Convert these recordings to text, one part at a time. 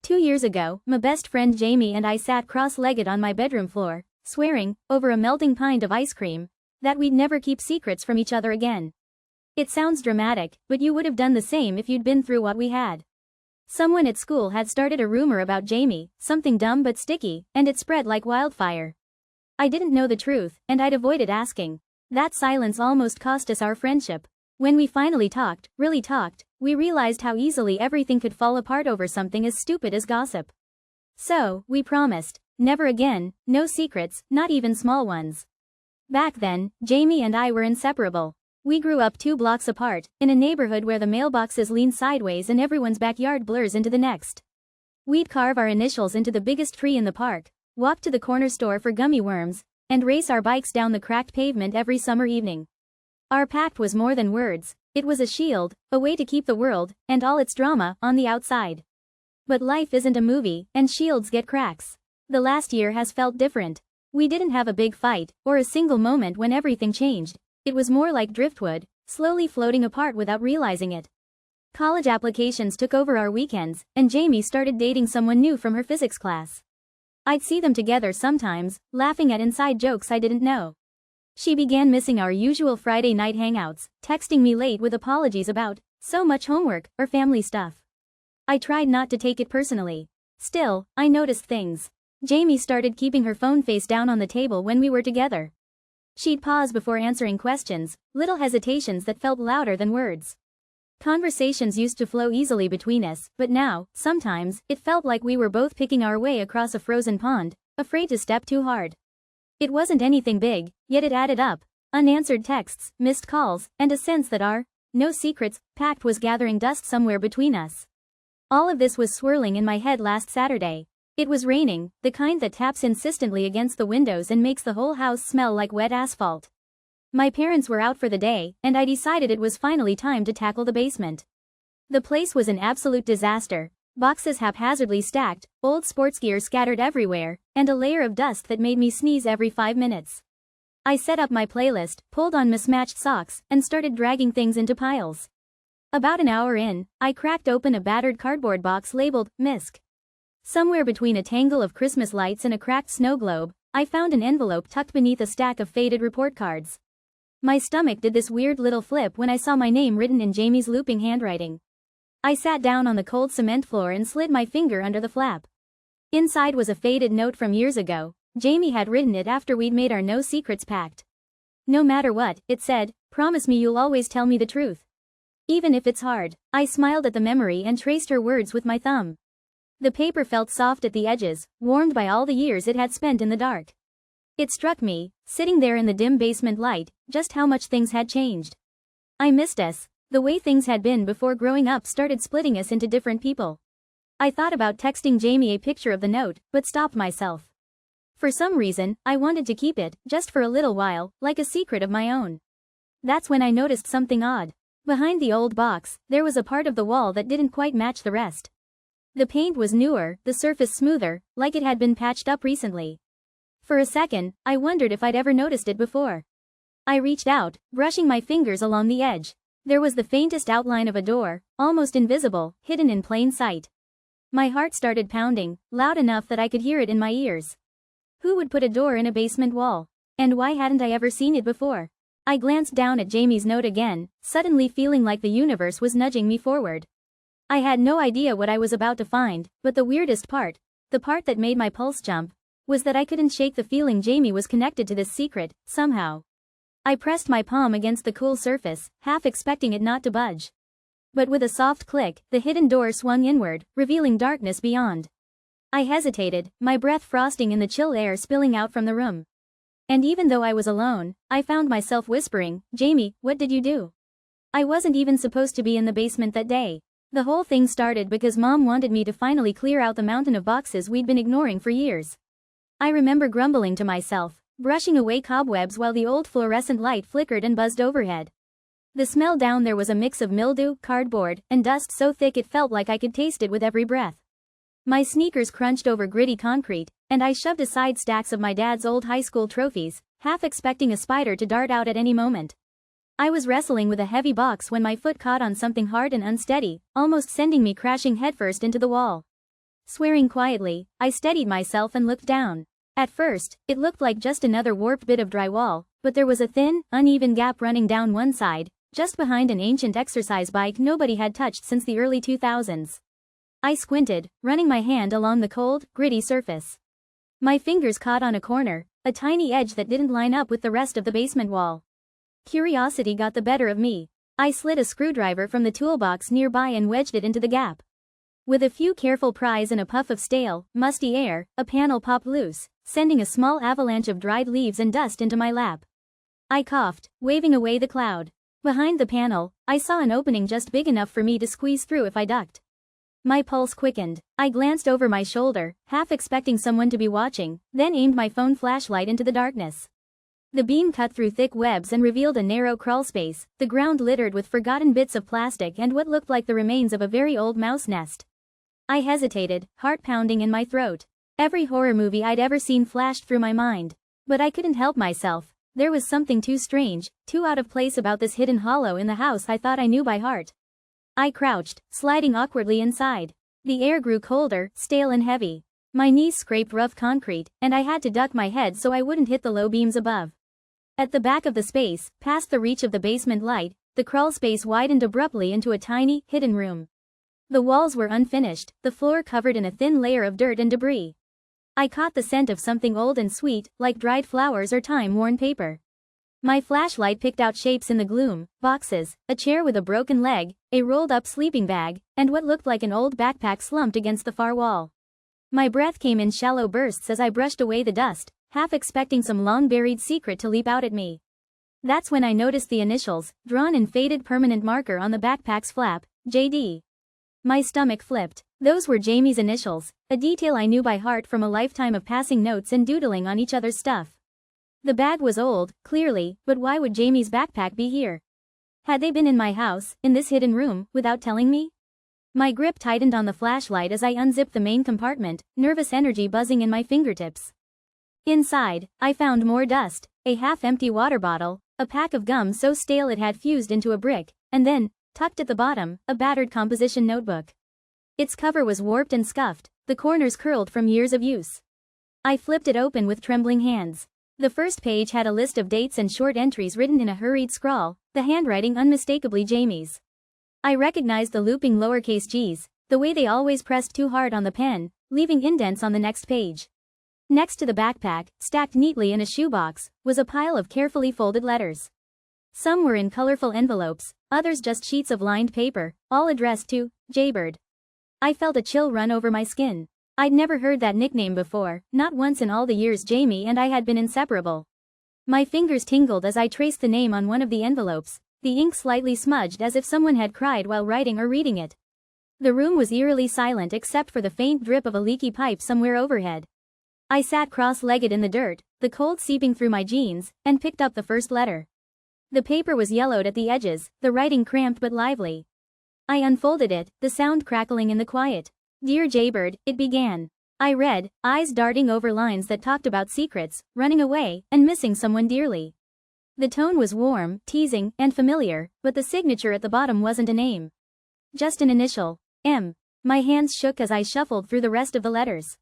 2 years ago, my best friend Jamie and I sat cross-legged on my bedroom floor, swearing, over a melting pint of ice cream, that we'd never keep secrets from each other again. It sounds dramatic, but you would have done the same if you'd been through what we had. Someone at school had started a rumor about Jamie, something dumb but sticky, and it spread like wildfire. I didn't know the truth, and I'd avoided asking. That silence almost cost us our friendship. When we finally talked, really talked, we realized how easily everything could fall apart over something as stupid as gossip. So, we promised, never again, no secrets, not even small ones. Back then, Jamie and I were inseparable. We grew up 2 blocks apart, in a neighborhood where the mailboxes lean sideways and everyone's backyard blurs into the next. We'd carve our initials into the biggest tree in the park, walk to the corner store for gummy worms, and race our bikes down the cracked pavement every summer evening. Our pact was more than words, it was a shield, a way to keep the world, and all its drama, on the outside. But life isn't a movie, and shields get cracks. The last year has felt different. We didn't have a big fight, or a single moment when everything changed. It was more like driftwood, slowly floating apart without realizing it. College applications took over our weekends, and Jamie started dating someone new from her physics class. I'd see them together sometimes, laughing at inside jokes I didn't know. She began missing our usual Friday night hangouts, texting me late with apologies about so much homework or family stuff. I tried not to take it personally. Still, I noticed things. Jamie started keeping her phone face down on the table when we were together. She'd pause before answering questions, little hesitations that felt louder than words. Conversations used to flow easily between us, but now, sometimes, it felt like we were both picking our way across a frozen pond, afraid to step too hard. It wasn't anything big, yet it added up. Unanswered texts, missed calls, and a sense that our no secrets pact was gathering dust somewhere between us. All of this was swirling in my head last Saturday. It was raining, the kind that taps insistently against the windows and makes the whole house smell like wet asphalt. My parents were out for the day, and I decided it was finally time to tackle the basement. The place was an absolute disaster. Boxes haphazardly stacked, old sports gear scattered everywhere, and a layer of dust that made me sneeze every 5 minutes. I set up my playlist, pulled on mismatched socks, and started dragging things into piles. About an hour in, I cracked open a battered cardboard box labeled "Misc." Somewhere between a tangle of Christmas lights and a cracked snow globe, I found an envelope tucked beneath a stack of faded report cards. My stomach did this weird little flip when I saw my name written in Jamie's looping handwriting. I sat down on the cold cement floor and slid my finger under the flap. Inside was a faded note from years ago. Jamie had written it after we'd made our no secrets pact. No matter what, it said, promise me you'll always tell me the truth. Even if it's hard. I smiled at the memory and traced her words with my thumb. The paper felt soft at the edges, warmed by all the years it had spent in the dark. It struck me, sitting there in the dim basement light, just how much things had changed. I missed us. The way things had been before growing up started splitting us into different people. I thought about texting Jamie a picture of the note, but stopped myself. For some reason, I wanted to keep it, just for a little while, like a secret of my own. That's when I noticed something odd. Behind the old box, there was a part of the wall that didn't quite match the rest. The paint was newer, the surface smoother, like it had been patched up recently. For a second, I wondered if I'd ever noticed it before. I reached out, brushing my fingers along the edge. There was the faintest outline of a door, almost invisible, hidden in plain sight. My heart started pounding, loud enough that I could hear it in my ears. Who would put a door in a basement wall? And why hadn't I ever seen it before? I glanced down at Jamie's note again, suddenly feeling like the universe was nudging me forward. I had no idea what I was about to find, but the weirdest part, the part that made my pulse jump, was that I couldn't shake the feeling Jamie was connected to this secret, somehow. I pressed my palm against the cool surface, half expecting it not to budge. But with a soft click, the hidden door swung inward, revealing darkness beyond. I hesitated, my breath frosting in the chill air spilling out from the room. And even though I was alone, I found myself whispering, Jamie, what did you do? I wasn't even supposed to be in the basement that day. The whole thing started because Mom wanted me to finally clear out the mountain of boxes we'd been ignoring for years. I remember grumbling to myself, brushing away cobwebs while the old fluorescent light flickered and buzzed overhead. The smell down there was a mix of mildew, cardboard, and dust so thick it felt like I could taste it with every breath. My sneakers crunched over gritty concrete, and I shoved aside stacks of my dad's old high school trophies, half expecting a spider to dart out at any moment. I was wrestling with a heavy box when my foot caught on something hard and unsteady, almost sending me crashing headfirst into the wall. Swearing quietly, I steadied myself and looked down. At first, it looked like just another warped bit of drywall, but there was a thin, uneven gap running down one side, just behind an ancient exercise bike nobody had touched since the early 2000s. I squinted, running my hand along the cold, gritty surface. My fingers caught on a corner, a tiny edge that didn't line up with the rest of the basement wall. Curiosity got the better of me. I slid a screwdriver from the toolbox nearby and wedged it into the gap. With a few careful pries and a puff of stale, musty air, a panel popped loose, sending a small avalanche of dried leaves and dust into my lap. I coughed, waving away the cloud. Behind the panel, I saw an opening just big enough for me to squeeze through if I ducked. My pulse quickened. I glanced over my shoulder, half expecting someone to be watching, then aimed my phone flashlight into the darkness. The beam cut through thick webs and revealed a narrow crawlspace, the ground littered with forgotten bits of plastic and what looked like the remains of a very old mouse nest. I hesitated, heart pounding in my throat. Every horror movie I'd ever seen flashed through my mind. But I couldn't help myself. There was something too strange, too out of place about this hidden hollow in the house I thought I knew by heart. I crouched, sliding awkwardly inside. The air grew colder, stale and heavy. My knees scraped rough concrete, and I had to duck my head so I wouldn't hit the low beams above. At the back of the space, past the reach of the basement light, the crawl space widened abruptly into a tiny, hidden room. The walls were unfinished, the floor covered in a thin layer of dirt and debris. I caught the scent of something old and sweet, like dried flowers or time-worn paper. My flashlight picked out shapes in the gloom: boxes, a chair with a broken leg, a rolled-up sleeping bag, and what looked like an old backpack slumped against the far wall. My breath came in shallow bursts as I brushed away the dust, half expecting some long-buried secret to leap out at me. That's when I noticed the initials, drawn in faded permanent marker on the backpack's flap, JD. My stomach flipped. Those were Jamie's initials, a detail I knew by heart from a lifetime of passing notes and doodling on each other's stuff. The bag was old, clearly, but why would Jamie's backpack be here? Had they been in my house, in this hidden room, without telling me? My grip tightened on the flashlight as I unzipped the main compartment, nervous energy buzzing in my fingertips. Inside, I found more dust, a half-empty water bottle, a pack of gum so stale it had fused into a brick, and then, tucked at the bottom, a battered composition notebook. Its cover was warped and scuffed, the corners curled from years of use. I flipped it open with trembling hands. The first page had a list of dates and short entries written in a hurried scrawl, the handwriting unmistakably Jamie's. I recognized the looping lowercase g's, the way they always pressed too hard on the pen, leaving indents on the next page. Next to the backpack, stacked neatly in a shoebox, was a pile of carefully folded letters. Some were in colorful envelopes, others just sheets of lined paper, all addressed to Jaybird. I felt a chill run over my skin. I'd never heard that nickname before, not once in all the years Jamie and I had been inseparable. My fingers tingled as I traced the name on one of the envelopes, the ink slightly smudged as if someone had cried while writing or reading it. The room was eerily silent except for the faint drip of a leaky pipe somewhere overhead. I sat cross-legged in the dirt, the cold seeping through my jeans, and picked up the first letter. The paper was yellowed at the edges, the writing cramped but lively. I unfolded it, the sound crackling in the quiet. "Dear Jaybird," it began. I read, eyes darting over lines that talked about secrets, running away, and missing someone dearly. The tone was warm, teasing, and familiar, but the signature at the bottom wasn't a name. Just an initial, M. My hands shook as I shuffled through the rest of the letters.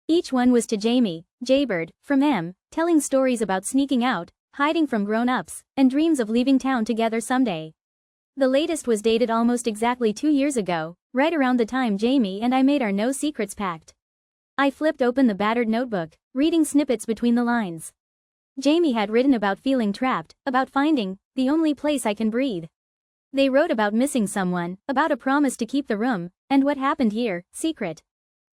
Each one was to Jamie, Jaybird, from M, telling stories about sneaking out, hiding from grown-ups, and dreams of leaving town together someday. The latest was dated almost exactly 2 years ago, right around the time Jamie and I made our no secrets pact. I flipped open the battered notebook, reading snippets between the lines. Jamie had written about feeling trapped, about finding the only place I can breathe. They wrote about missing someone, about a promise to keep the room, and what happened here, secret.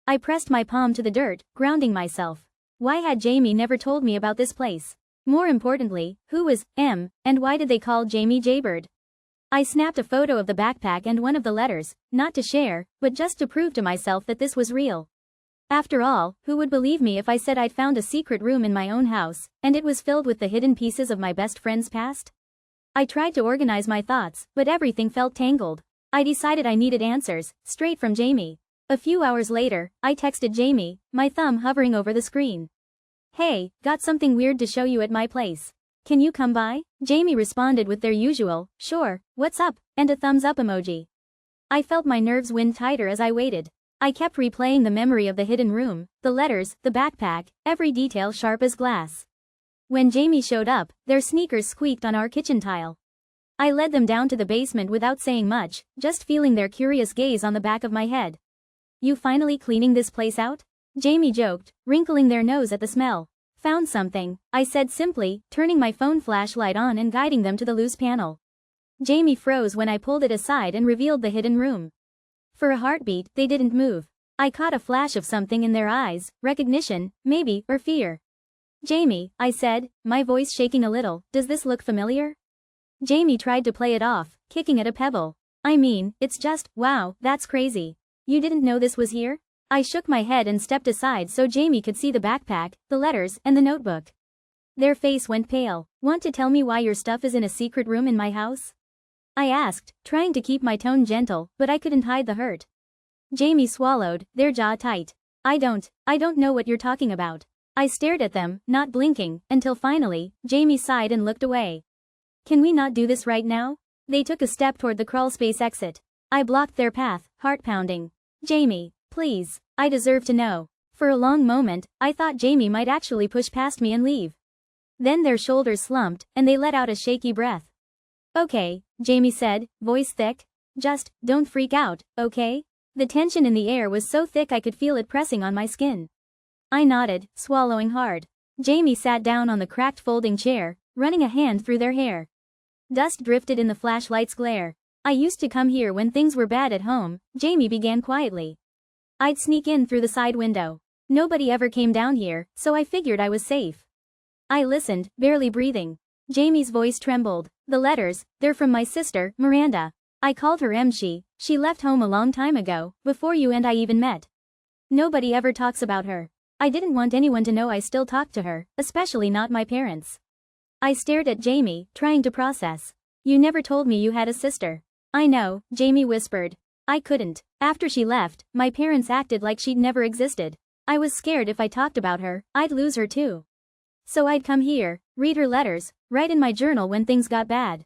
I pressed my palm to the dirt, grounding myself. Why had Jamie never told me about this place? More importantly, who was M, and why did they call Jamie Jaybird? I snapped a photo of the backpack and one of the letters, not to share, but just to prove to myself that this was real. After all, who would believe me if I said I'd found a secret room in my own house, and it was filled with the hidden pieces of my best friend's past? I tried to organize my thoughts, but everything felt tangled. I decided I needed answers, straight from Jamie. A few hours later, I texted Jamie, my thumb hovering over the screen. "Hey, got something weird to show you at my place. Can you come by?" Jamie responded with their usual, "Sure, what's up?" and a thumbs up emoji. I felt my nerves wind tighter as I waited. I kept replaying the memory of the hidden room, the letters, the backpack, every detail sharp as glass. When Jamie showed up, their sneakers squeaked on our kitchen tile. I led them down to the basement without saying much, just feeling their curious gaze on the back of my head. "You finally cleaning this place out?" Jamie joked, wrinkling their nose at the smell. "Found something," I said simply, turning my phone flashlight on and guiding them to the loose panel. Jamie froze when I pulled it aside and revealed the hidden room. For a heartbeat, they didn't move. I caught a flash of something in their eyes, recognition, maybe, or fear. "Jamie," I said, my voice shaking a little, "does this look familiar?" Jamie tried to play it off, kicking at a pebble. "I mean, it's just, wow, that's crazy. You didn't know this was here?" I shook my head and stepped aside so Jamie could see the backpack, the letters, and the notebook. Their face went pale. "Want to tell me why your stuff is in a secret room in my house?" I asked, trying to keep my tone gentle, but I couldn't hide the hurt. Jamie swallowed, their jaw tight. I don't know what you're talking about." I stared at them, not blinking, until finally, Jamie sighed and looked away. "Can we not do this right now?" They took a step toward the crawlspace exit. I blocked their path, heart pounding. "Jamie, please, I deserve to know." For a long moment, I thought Jamie might actually push past me and leave. Then their shoulders slumped, and they let out a shaky breath. "Okay," Jamie said, voice thick. "Just, don't freak out, okay?" The tension in the air was so thick I could feel it pressing on my skin. I nodded, swallowing hard. Jamie sat down on the cracked folding chair, running a hand through their hair. Dust drifted in the flashlight's glare. "I used to come here when things were bad at home," Jamie began quietly. "I'd sneak in through the side window. Nobody ever came down here, so I figured I was safe." I listened, barely breathing. Jamie's voice trembled. "The letters, they're from my sister, Miranda. I called her M. She left home a long time ago, before you and I even met. Nobody ever talks about her. I didn't want anyone to know I still talked to her, especially not my parents." I stared at Jamie, trying to process. "You never told me you had a sister." "I know," Jamie whispered. "I couldn't. After she left, my parents acted like she'd never existed. I was scared if I talked about her, I'd lose her too. So I'd come here, read her letters, write in my journal when things got bad.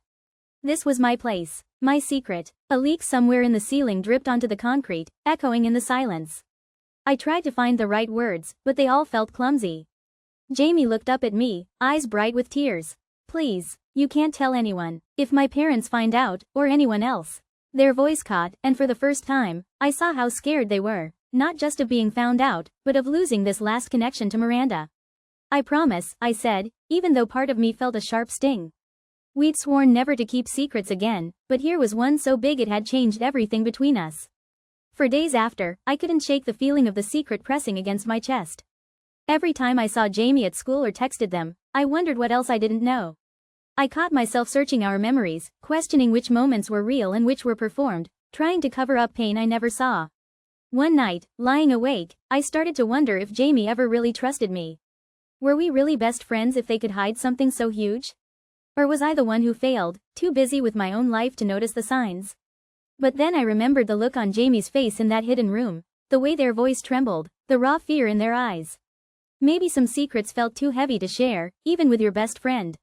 This was my place, my secret." A leak somewhere in the ceiling dripped onto the concrete, echoing in the silence. I tried to find the right words, but they all felt clumsy. Jamie looked up at me, eyes bright with tears. "Please, you can't tell anyone. If my parents find out, or anyone else." Their voice caught, and for the first time, I saw how scared they were, not just of being found out, but of losing this last connection to Miranda. "I promise," I said, even though part of me felt a sharp sting. We'd sworn never to keep secrets again, but here was one so big it had changed everything between us. For days after, I couldn't shake the feeling of the secret pressing against my chest. Every time I saw Jamie at school or texted them, I wondered what else I didn't know. I caught myself searching our memories, questioning which moments were real and which were performed, trying to cover up pain I never saw. One night, lying awake, I started to wonder if Jamie ever really trusted me. Were we really best friends if they could hide something so huge? Or was I the one who failed, too busy with my own life to notice the signs? But then I remembered the look on Jamie's face in that hidden room, the way their voice trembled, the raw fear in their eyes. Maybe some secrets felt too heavy to share, even with your best friend.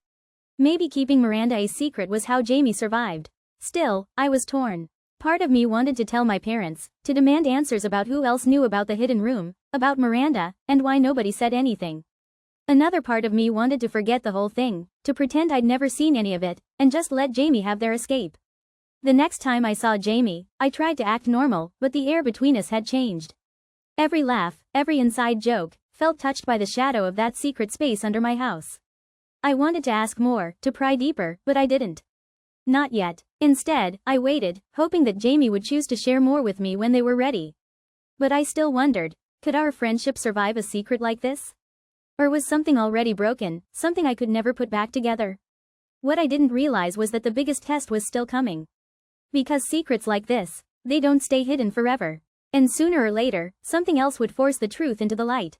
Maybe keeping Miranda a secret was how Jamie survived. Still, I was torn. Part of me wanted to tell my parents, to demand answers about who else knew about the hidden room, about Miranda, and why nobody said anything. Another part of me wanted to forget the whole thing, to pretend I'd never seen any of it, and just let Jamie have their escape. The next time I saw Jamie, I tried to act normal, but the air between us had changed. Every laugh, every inside joke, felt touched by the shadow of that secret space under my house. I wanted to ask more, to pry deeper, but I didn't. Not yet. Instead, I waited, hoping that Jamie would choose to share more with me when they were ready. But I still wondered, could our friendship survive a secret like this? Or was something already broken, something I could never put back together? What I didn't realize was that the biggest test was still coming. Because secrets like this, they don't stay hidden forever. And sooner or later, something else would force the truth into the light.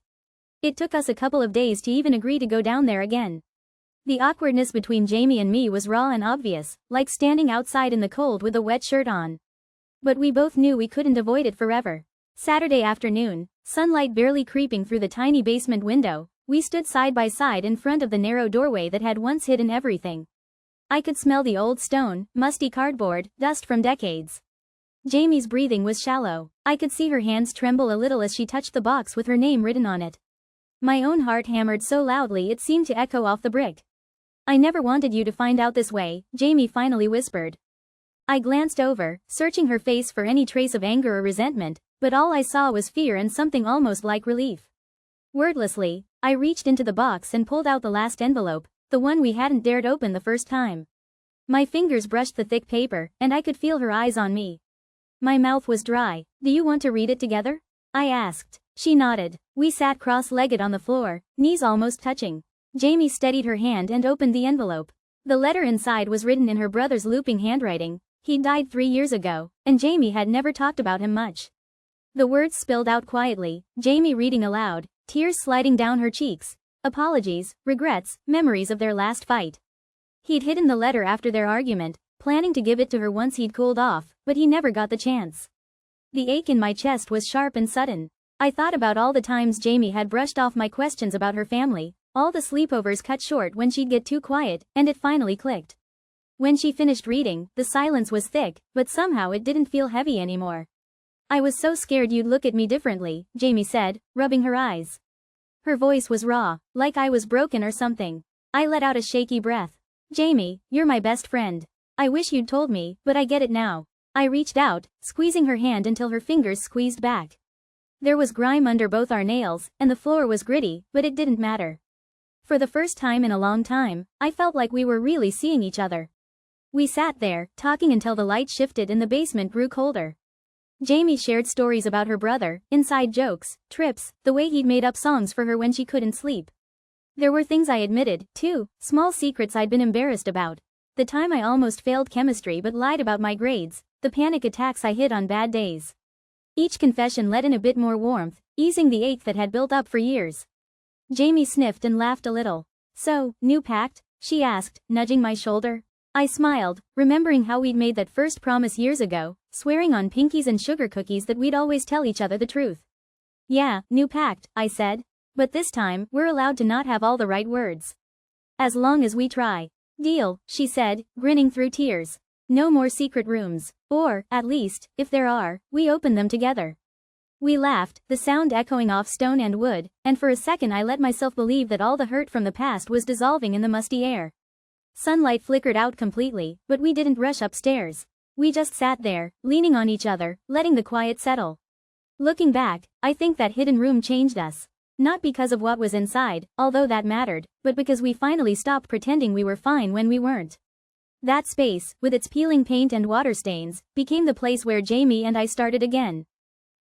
It took us a couple of days to even agree to go down there again. The awkwardness between Jamie and me was raw and obvious, like standing outside in the cold with a wet shirt on. But we both knew we couldn't avoid it forever. Saturday afternoon, sunlight barely creeping through the tiny basement window, we stood side by side in front of the narrow doorway that had once hidden everything. I could smell the old stone, musty cardboard, dust from decades. Jamie's breathing was shallow. I could see her hands tremble a little as she touched the box with her name written on it. My own heart hammered so loudly it seemed to echo off the brick. "I never wanted you to find out this way," Jamie finally whispered. I glanced over, searching her face for any trace of anger or resentment, but all I saw was fear and something almost like relief. Wordlessly, I reached into the box and pulled out the last envelope, the one we hadn't dared open the first time. My fingers brushed the thick paper, and I could feel her eyes on me. My mouth was dry. "Do you want to read it together?" I asked. She nodded. We sat cross-legged on the floor, knees almost touching. Jamie steadied her hand and opened the envelope. The letter inside was written in her brother's looping handwriting. He died 3 years ago, and Jamie had never talked about him much. The words spilled out quietly, Jamie reading aloud, tears sliding down her cheeks. Apologies, regrets, memories of their last fight. He'd hidden the letter after their argument, planning to give it to her once he'd cooled off, but he never got the chance. The ache in my chest was sharp and sudden. I thought about all the times Jamie had brushed off my questions about her family, all the sleepovers cut short when she'd get too quiet, and it finally clicked. When she finished reading, the silence was thick, but somehow it didn't feel heavy anymore. "I was so scared you'd look at me differently," Jamie said, rubbing her eyes. Her voice was raw, like I was broken or something. I let out a shaky breath. "Jamie, you're my best friend. I wish you'd told me, but I get it now." I reached out, squeezing her hand until her fingers squeezed back. There was grime under both our nails, and the floor was gritty, but it didn't matter. For the first time in a long time, I felt like we were really seeing each other. We sat there, talking until the light shifted and the basement grew colder. Jamie shared stories about her brother, inside jokes, trips, the way he'd made up songs for her when she couldn't sleep. There were things I admitted, too, small secrets I'd been embarrassed about. The time I almost failed chemistry but lied about my grades, the panic attacks I hid on bad days. Each confession let in a bit more warmth, easing the ache that had built up for years. Jamie sniffed and laughed a little. "So, new pact?" she asked, nudging my shoulder. I smiled, remembering how we'd made that first promise years ago, swearing on pinkies and sugar cookies that we'd always tell each other the truth. "Yeah, new pact," I said. "But this time, we're allowed to not have all the right words. As long as we try." "Deal," she said, grinning through tears. "No more secret rooms. Or, at least, if there are, we open them together." We laughed, the sound echoing off stone and wood, and for a second I let myself believe that all the hurt from the past was dissolving in the musty air. Sunlight flickered out completely, but we didn't rush upstairs. We just sat there, leaning on each other, letting the quiet settle. Looking back, I think that hidden room changed us. Not because of what was inside, although that mattered, but because we finally stopped pretending we were fine when we weren't. That space, with its peeling paint and water stains, became the place where Jamie and I started again.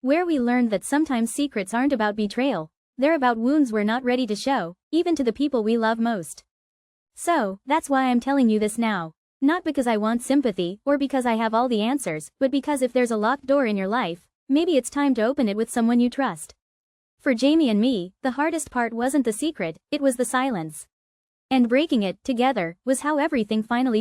Where we learned that sometimes secrets aren't about betrayal, they're about wounds we're not ready to show, even to the people we love most. So, that's why I'm telling you this now. Not because I want sympathy, or because I have all the answers, but because if there's a locked door in your life, maybe it's time to open it with someone you trust. For Jamie and me, the hardest part wasn't the secret, it was the silence. And breaking it, together, was how everything finally